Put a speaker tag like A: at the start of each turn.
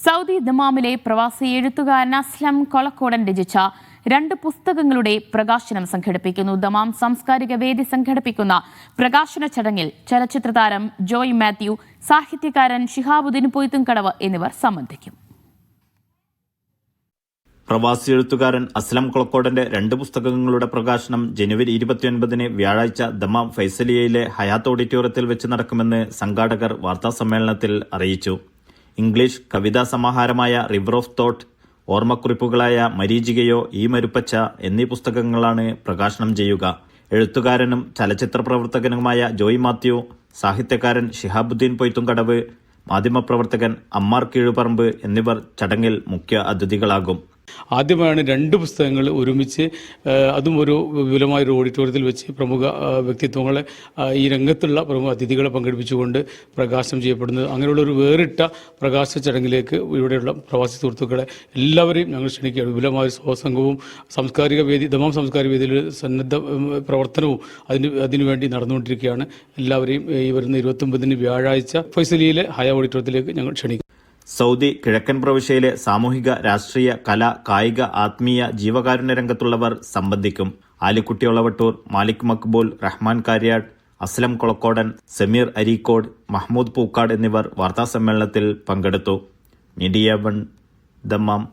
A: Saudi ദമാമിലെ പ്രവാസി എഴുത്തുകാരൻ അസ്ലം കൊളക്കോടൻ രചിച്ച 2 പുസ്തകങ്ങളുടെ പ്രകാശനം സംഘടിപ്പിക്കുന്നു. ദമാം സാംസ്കാരിക വേദി സംഘടിപ്പിക്കുന്ന പ്രകാശന ചടങ്ങിൽ ചലച്ചിത്രതാരം ജോയ് മാത്യു, സാഹിത്യകാരൻ ഷിഹാബുദ്ദീൻ പൊയ്ത്തുംകടവ് എന്നിവർ സംബന്ധിക്കും.
B: പ്രവാസി എഴുത്തുകാരൻ അസ്ലം കൊളക്കോടന്റെ 2 പുസ്തകങ്ങളുടെ പ്രകാശനം ജനുവരി 29 വ്യാഴാഴ്ച ദമാം ഫൈസലിയയിലെ ഹയാത്ത് ഓഡിറ്റോറിയത്തിൽ വെച്ച് നടക്കുമെന്ന് സംഘാടകർ വാർത്താസമ്മേളനത്തിൽ അറിയിച്ചു. ഇംഗ്ലീഷ് കവിതാ സമാഹാരമായ റിവർ ഓഫ് തോട്ട്, ഓർമ്മക്കുറിപ്പുകളായ മരീചികയോ ഈ മരുപ്പച്ച എന്നീ പുസ്തകങ്ങളാണ് പ്രകാശനം ചെയ്യുക. എഴുത്തുകാരനും ചലച്ചിത്ര പ്രവർത്തകനുമായ ജോയ് മാത്യു, സാഹിത്യകാരൻ ഷിഹാബുദ്ദീൻ പൊയ്ത്തുംകടവ്, മാധ്യമപ്രവർത്തകൻ അമ്മാർ കീഴുപറമ്പ് എന്നിവർ ചടങ്ങിൽ മുഖ്യ അതിഥികളാകും.
C: ആദ്യമായാണ് 2 പുസ്തകങ്ങൾ ഒരുമിച്ച്, അതും ഒരു വിപുലമായ ഒരു ഓഡിറ്റോറിയത്തിൽ വെച്ച് പ്രമുഖ വ്യക്തിത്വങ്ങളെ, ഈ രംഗത്തുള്ള പ്രമുഖ അതിഥികളെ പങ്കെടുപ്പിച്ചുകൊണ്ട് പ്രകാശനം ചെയ്യപ്പെടുന്നത്. അങ്ങനെയുള്ള ഒരു വേറിട്ട പ്രകാശന ചടങ്ങിലേക്ക് ഇവിടെയുള്ള പ്രവാസി സുഹൃത്തുക്കളെ എല്ലാവരെയും ഞങ്ങൾ ക്ഷണിക്കുകയാണ്. വിപുലമായ സ്വസംഘവും ദമാം സാംസ്കാരിക വേദിയിൽ സന്നദ്ധ പ്രവർത്തനവും അതിനുവേണ്ടി നടന്നുകൊണ്ടിരിക്കുകയാണ്. എല്ലാവരെയും ഈ വരുന്ന 29 വ്യാഴാഴ്ച ഫൈസലിയിലെ ഹയ ഓഡിറ്റോറിയത്തിലേക്ക് ഞങ്ങൾ ക്ഷണിക്കും.
B: സൗദി കിഴക്കൻ പ്രവിശ്യയിലെ സാമൂഹിക, രാഷ്ട്രീയ, കല, കായിക, ആത്മീയ, ജീവകാരുണ്യ രംഗത്തുള്ളവർ സംബന്ധിക്കും. ആലിക്കുട്ടി ഒളവട്ടൂർ, മാലിക് മക്ബൂൽ, റഹ്മാൻ കാര്യാട്, അസ്ലം കൊളക്കോടൻ, സമീർ അരീക്കോട്, മഹ്മൂദ് പൂക്കാട് എന്നിവർ വാർത്താസമ്മേളനത്തിൽ പങ്കെടുത്തു. Media 1 Dammam.